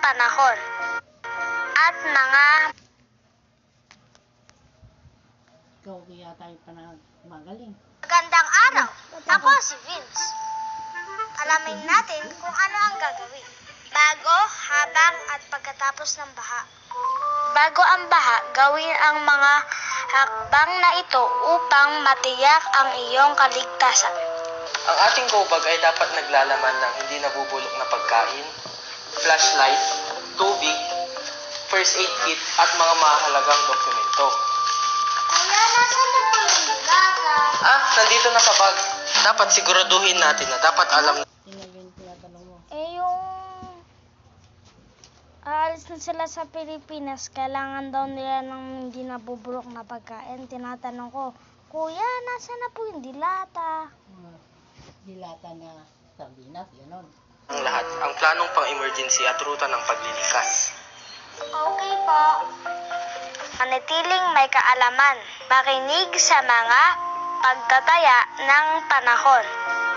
panahon at mga Ikaw yata yung magaling. magandang araw. Ako si Vince. Alamin natin kung ano ang gagawin. Bago, habang at pagkatapos ng baha. Bago ang baha, gawin ang mga hakbang na ito upang matiyak ang iyong kaligtasan. Ang ating go bag ay dapat naglalaman ng hindi nabubulok na pagkain, flashlight, tubig, first aid kit at mga mahalagang dokumento. Kaya nasa na po yung lata? Nandito na sa bag. Dapat siguraduhin natin na dapat alam Sino yung tinatanong mo? Yung aalis na sila sa Pilipinas, kailangan daw nila ng hindi nabubulok na pagkain. Tinatanong ko, Kuya, nasa na po yung dilata? Dilata na sardinas, gano'n. ang lahat, ang planong pang-emergency at ruta ng paglilikas. Okay po. Manatiling may kaalaman. Makinig sa mga pagtataya ng panahon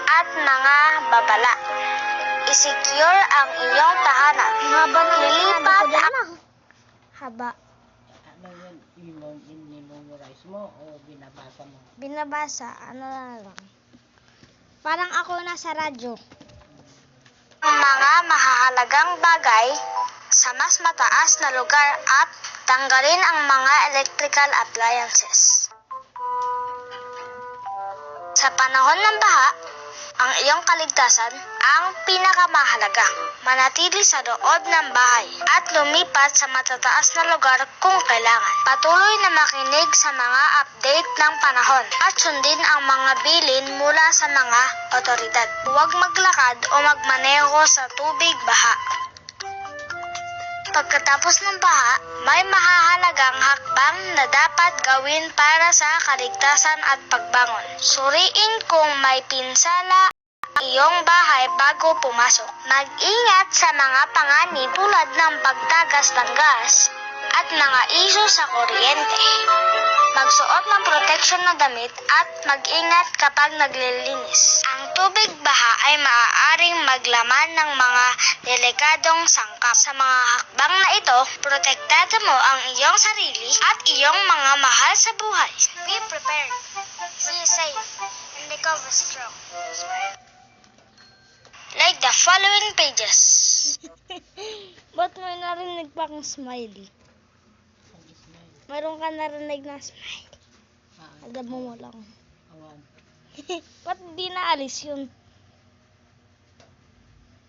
at mga babala. I-secure ang iyong tahanan. Lilipat ang haba. Ano yun, i-memorize mo o binabasa mo? Binabasa, ano na lang. Parang ako nasa radyo. Ang mga mahahalagang bagay sa mas mataas na lugar at tanggalin ang mga electrical appliances. Sa panahon ng baha, ang iyong kaligtasan ang pinakamahalaga. Manatili sa loob ng bahay at lumipat sa matataas na lugar kung kailangan. Patuloy na makinig sa mga update ng panahon at sundin ang mga bilin mula sa mga otoridad. Huwag maglakad o magmaneho sa tubig baha. Pagkatapos ng baha, may mahahalagang hakbang na dapat gawin para sa kaligtasan at pagbangon. Suriin kung may pinsala ang iyong bahay bago pumasok. Mag-ingat sa mga panganib tulad ng pagtagas ng gas at mga isyu sa kuryente. Magsuot ng protection na damit at mag-ingat kapag naglilinis. Ang tubig baha ay maaaring maglaman ng mga delikadong sangkap. Sa mga hakbang na ito, protektado mo ang iyong sarili at iyong mga mahal sa buhay. Be prepared. Be safe. And recover strong. Like the following pages. Ba't may narinig pang smiley? Mayroon ka narinig na smile. Alam mo lang. Awan. Ba't di naalis yun?